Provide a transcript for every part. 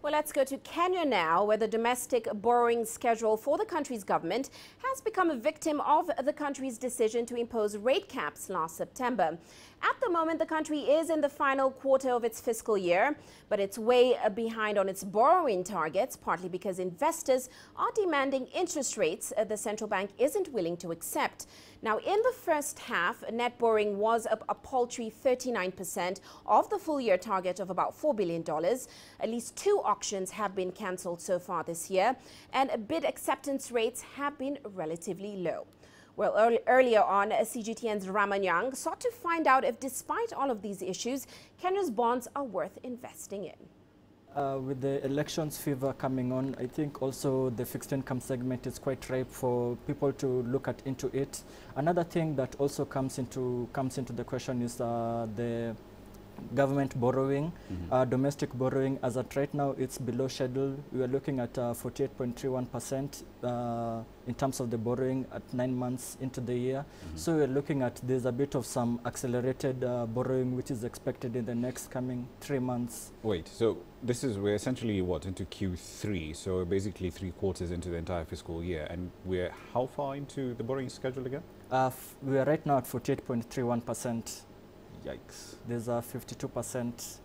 Well, let's go to Kenya now, where the domestic borrowing schedule for the country's government has become a victim of the country's decision to impose rate caps last September. At the moment, the country is in the final quarter of its fiscal year, but it's way behind on its borrowing targets, partly because investors are demanding interest rates the central bank isn't willing to accept. Now, in the first half, net borrowing was up a paltry 39% of the full year target of about $4 billion. At least 2 auctions have been cancelled so far this year, and bid acceptance rates have been relatively low. Well, earlier on, CGTN's Ramah Nyang sought to find out if, despite all of these issues, Kenya's bonds are worth investing in. With the elections fever coming on, I think also the fixed income segment is quite ripe for people to look into it. Another thing that also comes into the question is the government borrowing, domestic borrowing. As at right now, it's below schedule. We are looking at 48.31% in terms of the borrowing at 9 months into the year. So we're looking at there's a bit of some accelerated borrowing which is expected in the next coming 3 months. Wait, so we're essentially what, into Q3, so we're basically 3 quarters into the entire fiscal year, and we're how far into the borrowing schedule again? We are right now at 48.31%. Yikes. There's a 52%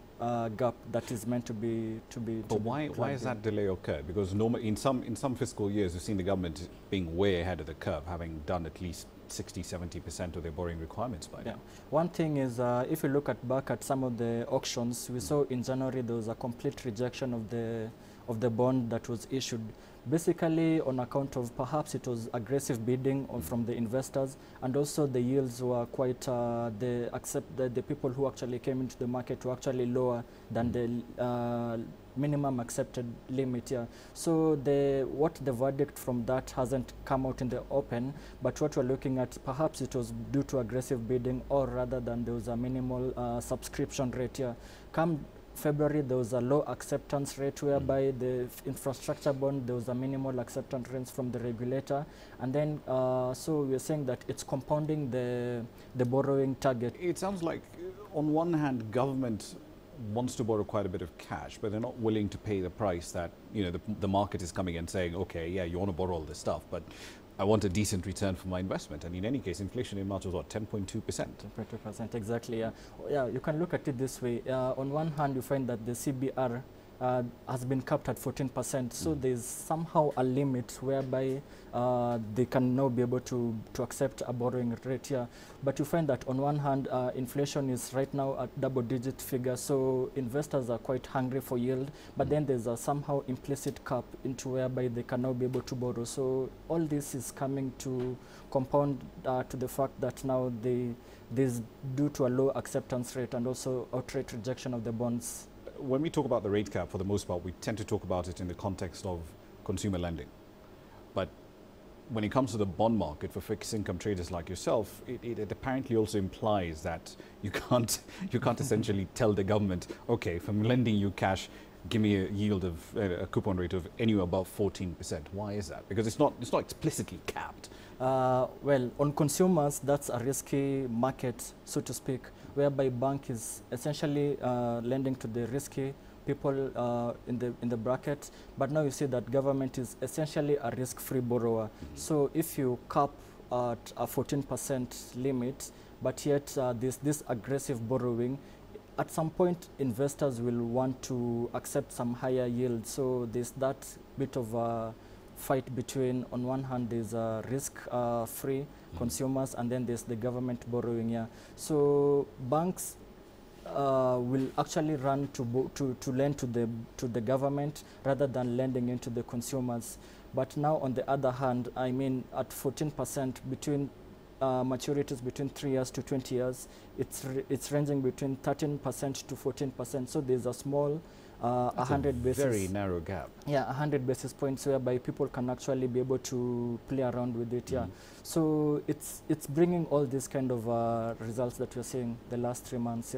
gap that is meant to be. But why has that delay occurred? Because normally in some fiscal years we've seen the government being way ahead of the curve, having done at least 60–70% of their borrowing requirements by now. One thing is, if you look back at some of the auctions, we saw in January there was a complete rejection of the bond that was issued, basically on account of perhaps it was aggressive bidding from the investors, and also the yields were quite the people who actually came into the market were actually lower than the minimum accepted limit. So what the verdict from that hasn't come out in the open, but what we're looking at, perhaps it was due to aggressive bidding, or rather than there was a minimal subscription rate. Come February, there was a low acceptance rate, whereby the infrastructure bond, there was a minimal acceptance rate from the regulator, and then so we're saying that it's compounding the borrowing target. It sounds like on one hand government wants to borrow quite a bit of cash, but they're not willing to pay the price that, you know, the market is coming and saying, okay, yeah, you want to borrow all this stuff, but I want a decent return for my investment. And in any case, inflation in March was what, 10.2%? 10.2%, exactly. Yeah, you can look at it this way. On one hand, you find that the CBR has been capped at 14%. So there's somehow a limit whereby they can now be able to accept a borrowing rate here. But you find that on one hand, inflation is right now at double-digit figures. So investors are quite hungry for yield. But then there's a somehow implicit cap into whereby they can now be able to borrow. So all this is coming to compound to the fact that now this due to a low acceptance rate and also outright rejection of the bonds. When we talk about the rate cap, for the most part, we tend to talk about it in the context of consumer lending. But when it comes to the bond market for fixed income traders like yourself, it apparently also implies that you can't essentially tell the government, okay, if I'm lending you cash, give me a yield of a coupon rate of anywhere above 14%. Why is that? Because it's not explicitly capped. Well, on consumers, that's a risky market, so to speak, whereby bank is essentially lending to the risky people in the bracket. But now you see that government is essentially a risk-free borrower. So if you cap at a 14% limit, but yet this aggressive borrowing, at some point investors will want to accept some higher yield. So there's that bit of a fight between, on one hand, there's risk-free consumers, and then there's the government borrowing. So banks will actually run to lend to the government rather than lending into the consumers. But now, on the other hand, I mean, at 14% between maturities between 3 years to 20 years, it's ranging between 13% to 14%. So there's a small 100 basis, very narrow gap. Yeah, 100 basis points whereby people can actually be able to play around with it. So it's bringing all these kind of results that we're seeing the last 3 months.